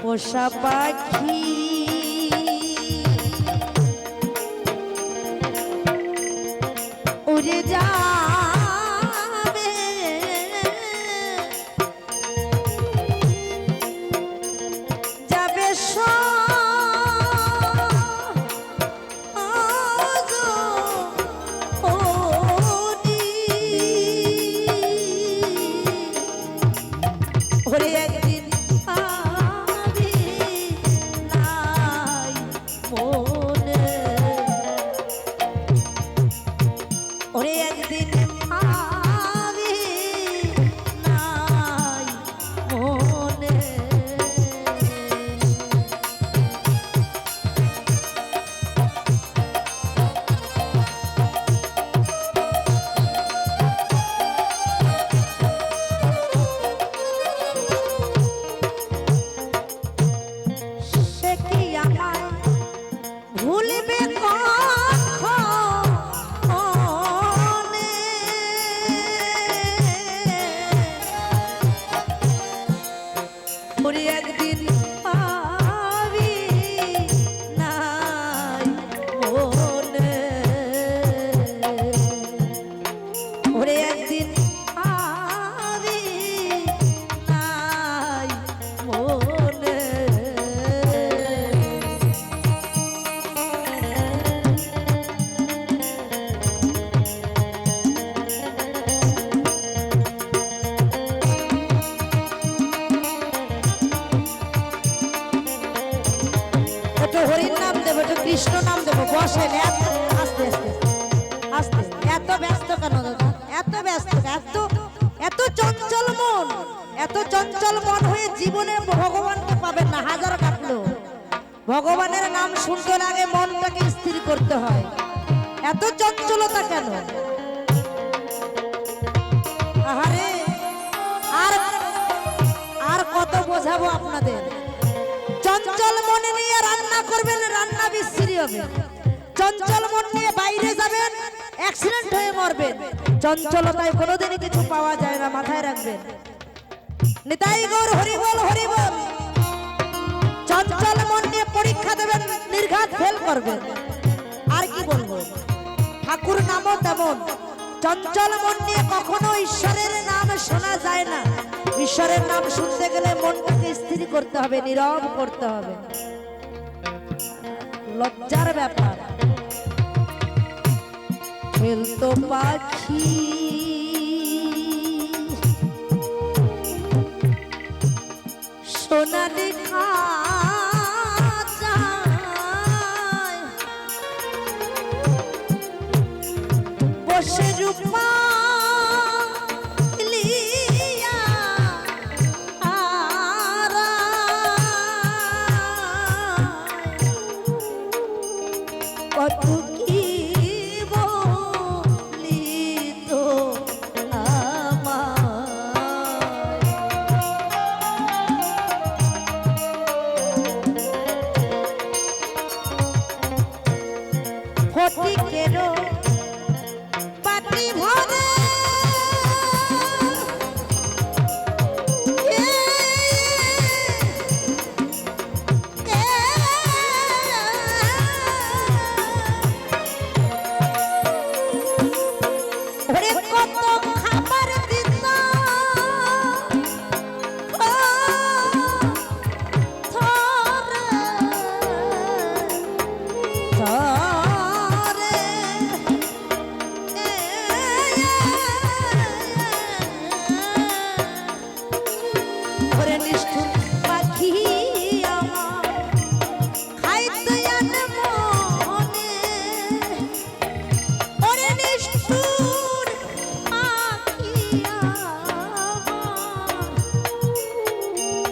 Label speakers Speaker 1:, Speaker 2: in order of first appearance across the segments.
Speaker 1: পোষা পাখি উড়ে যাবে যাবে ওরে একদিন ওরে একদিন আমি নাই মনে সে কি আমায় ভুলবে ওরে একদিন আমি নাই মনে ওরে একদিন আমি নাই মনে হরির নাম দেবো, একটু কৃষ্ণ নাম দেবো, বসেন আস্তে আস্তে আস্তে। এত ব্যস্ত কেন দাদা? এত ব্যস্ত, এত চঞ্চল মন, এত চঞ্চল মন হয়ে জীবনে ভগবানকে পাবেন না। হাজার কাটলো ভগবানের নাম শুনতে লাগে মনটাকে স্থির করতে হয়। এত চঞ্চলতা কেন? আহারে আর কত বোঝাবো আপনাদের? চঞ্চল মনে নিয়ে রান্না করবেন, রান্না বিশ্রী হবে। চঞ্চল মন নিয়ে বাইরে যাবেন, অ্যাক্সিডেন্ট হয়ে মরবেন। চঞ্চলতায় কোনোদিনই কিছু পাওয়া যায় না, মাথায় রাখবেন। নিতাই গৌর হরি বল হরি বল। চঞ্চল মন নিয়ে পরীক্ষা দেবেন, নির্ঘাত ফেল করবেন। আর কি বলবো, ঠাকুর নামও তেমন। চঞ্চল মন নিয়ে কখনো ঈশ্বরের নাম শোনা যায় না। ঈশ্বরের নাম শুনতে গেলে মনটাকে স্থির করতে হবে, নীরব করতে হবে। লজ্জার ব্যাপার। খেলতো পাখি সোনালি খাঁচায় বসে রূপা কত কি বলি তো আমার ফটিকেরও পাটি ভরে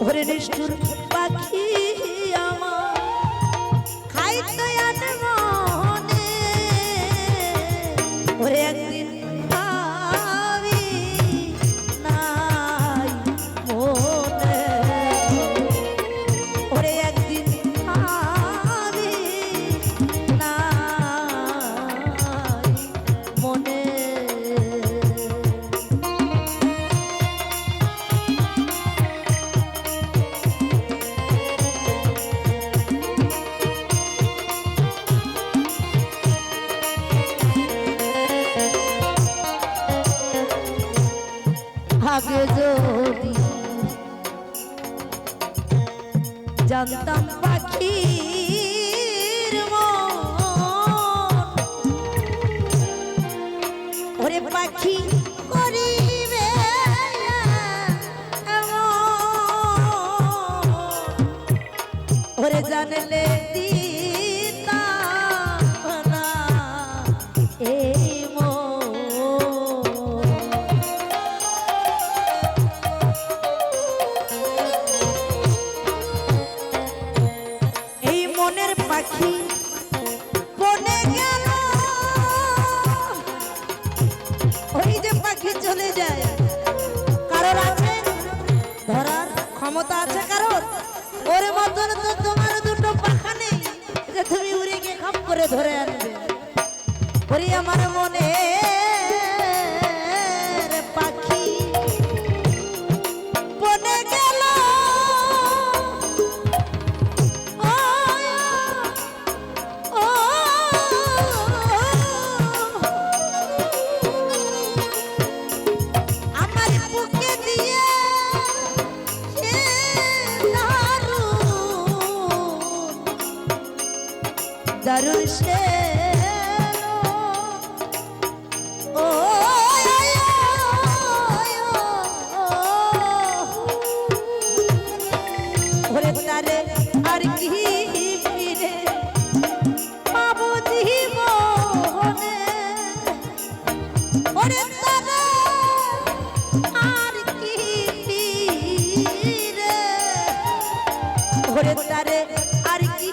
Speaker 1: ওরে নিষ্ঠুর পাখি আমার খাইতে আনে মনে ওরে একদিন আমি নাই মনে ওরে একদিন আমি নাই মনে জানতাম পাখির মন ওরে পাখি করিবে ওরে জানলে দিতাম না এই মনের পাখি বনে গেল ওই যে পাখি চলে যায় কারোর আছে ধরার ক্ষমতা আছে কারোর ওর মতন তো তোমার দুটো পাখা নেই যে তুমি উড়ে গিয়ে খাপ করে ধরে আনবে ওরে আমার মনে পাখি বনে গেল দারুণ সে ও ওরে তারে আর কি ফিরে পাবো জীবনে ওরে তারে আর কি ফিরে ওরে তারে আর কি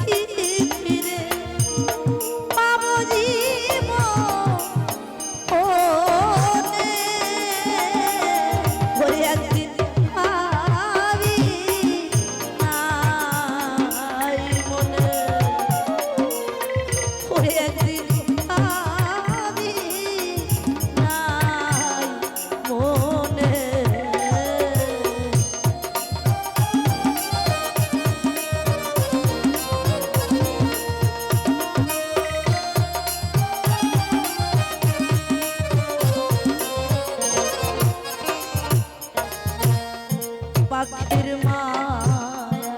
Speaker 1: পাখির মায়া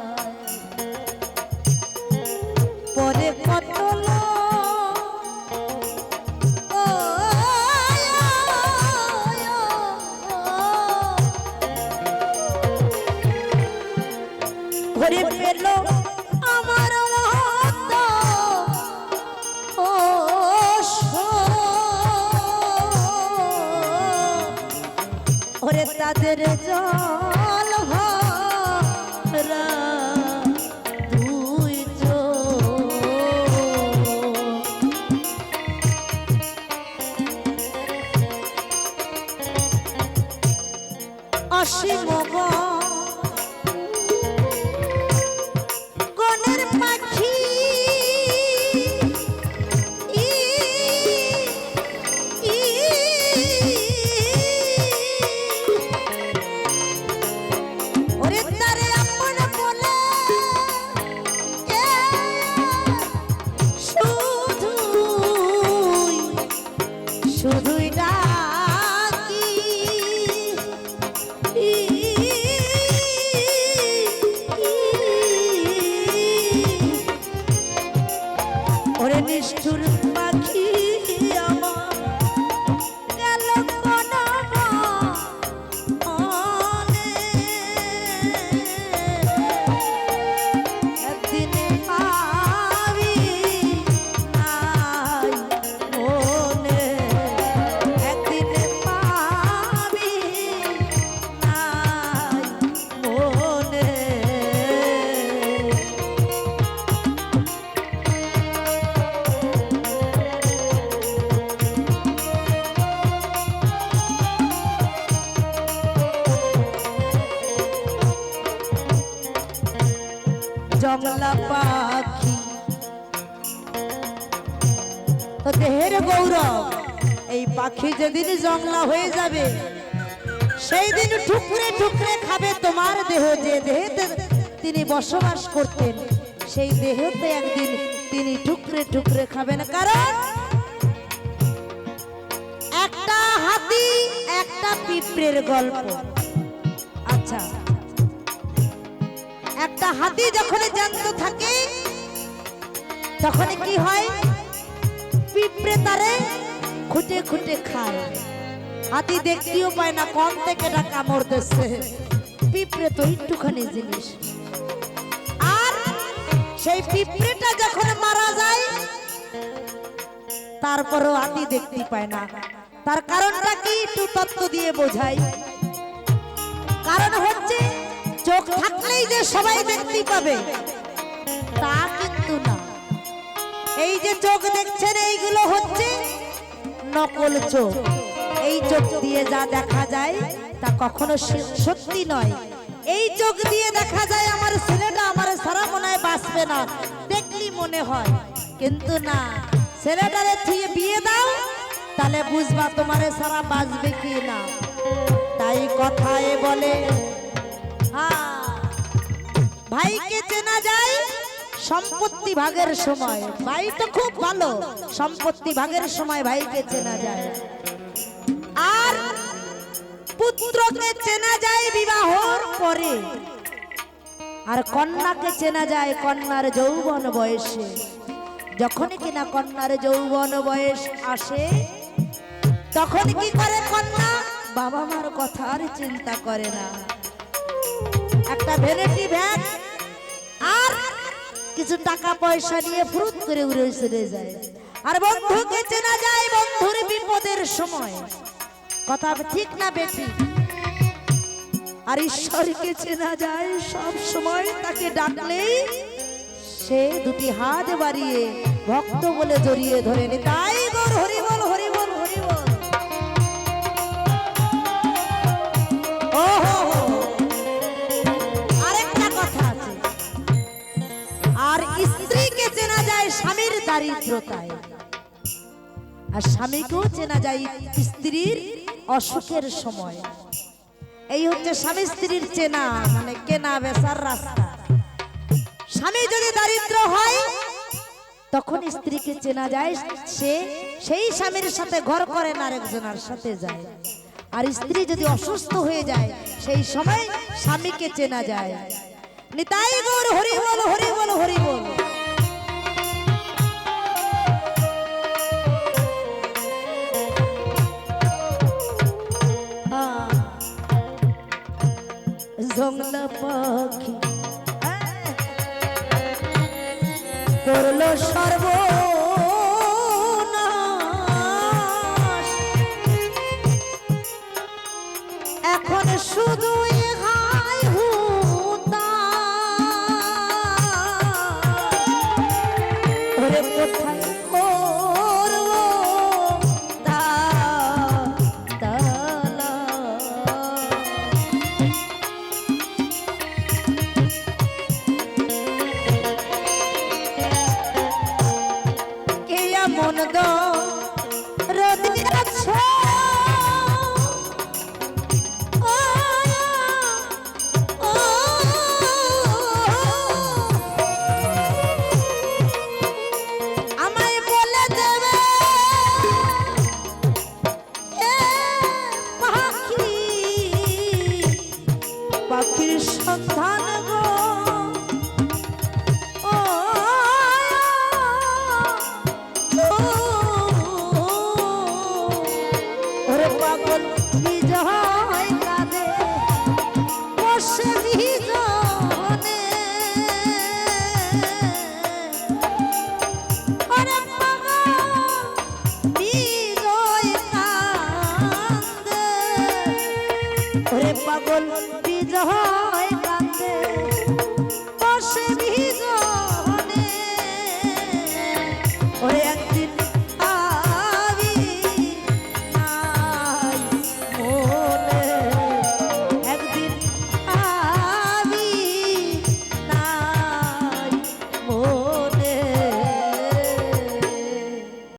Speaker 1: পরে কতল ঘরে পেল আমার ওরে তাদের জল ভরা দুই অসীম গনের পাখি শুধুই ডাকি ওরে নিষ্ঠুর পাখি আমার গেল কোন একদিন পাবি নাই মনে একদিন পাবি নাই মনে জংলা পাখি তো দেহের গৌরব এই পাখি যেদিন জংলা হয়ে যাবে সেই দিন ঠুকরে ঠুকরে খাবে তোমার দেহ যে দেহেতে তিনি বসবাস করতেন সেই দেহতে একদিন তিনি ঠুকরে ঠুকরে খাবেন কারণ একটা হাতি একটা পিঁপড়ের গল্প আচ্ছা একটা হাতি যখন জ্যান্ত থাকে তখন কি হয়, পিঁপড়ে তারে খুঁটে খুঁটে খায়। হাতি দেখতেও পায় না কোন থেকে এটা কামড় দিচ্ছে, পিঁপড়ে তো একটুখানি জিনিস। আর সেই পিঁপড়েটা যখন মারা যায় তারপরও হাতি দেখতে পায় না। তার কারণটা কি একটু তত্ত্ব দিয়ে বোঝাই। কারণ হচ্ছে চোখ থাকলেই যে সবাই দেখতে পাবে তা কিন্তু না। এই যে চোখ দেখছেন এইগুলো হচ্ছে নকল চোখ। এই চোখ দিয়ে যা দেখা যায় তা কখনো সত্যি নয়। এই চোখ দিয়ে দেখা যায় আমার ছেলেটা আমার সারা মনে হয় বাঁচবে না, দেখলি মনে হয়, কিন্তু না, ছেলেটারে থিয়ে বিয়ে দাও তাহলে বুঝবা তোমারে সারা বাঁচবে কি না। তাই কথায় বলে ভাইকে চেনা যায় সম্পত্তি ভাগের সময়। ভাই তো খুব ভালো, সম্পত্তি ভাগের সময় ভাইকে চেনা যায়। আর পুত্রকে চেনা যায় বিবাহর পরে, আর কন্যাকে চেনা যায় কন্যার যৌবন বয়সে। যখনই কিনা কন্যার যৌবন বয়স আসে তখন কি করে কন্যা, বাবা মার কথা আর চিন্তা করে না। একটা ভ্যানিটি ব্যাগ আর কিছু টাকা পয়সা নিয়ে ফুরুত করে উড়ে চলে যায়। আর বন্ধুকে চেনা যায় বন্ধুর বিপদের সময়, কথা ঠিক না বেটি? আর ঈশ্বরকে চেনা যায় সব সময়, তাকে ডাকলেই সে দুটি হাত বাড়িয়ে ভক্ত বলে জড়িয়ে ধরে নে। তাই গৌর হরি বল, হরি বল, হরি বল। আরেকটা কথা আছে, আর স্ত্রীকে চেনা যায় স্বামীর দারিদ্রতায়, আর স্বামীকেও চেনা যায় স্ত্রীর অসুখের সময়। এই হচ্ছে স্বামী স্ত্রীর চেনা, মানে কেনা বেচার রাস্তা। স্বামী যদি দারিদ্র হয় তখন স্ত্রীকে চেনা যায়, সে সেই স্বামীর সাথে ঘর করে না, আরেকজনের সাথে যায়। আর স্ত্রী যদি অসুস্থ হয়ে যায় সেই সময় স্বামীকে চেনা যায়। নিতাই গৌর হরি বল, হরি বল, হরি বল। জংলা পাখি করলো সর্বনাশ, এখন শুধু হাই হুতাশ, ওরে কোথায় করবো মন দো রদিয়াছ আমায় বলে দেবে পাখি, পাখির সন্ধান গো পাগল বিজয় কাঁদে বসে বিজনে, ওরে পাগল বিজয় কাঁদে, ওরে পাগল বিজয়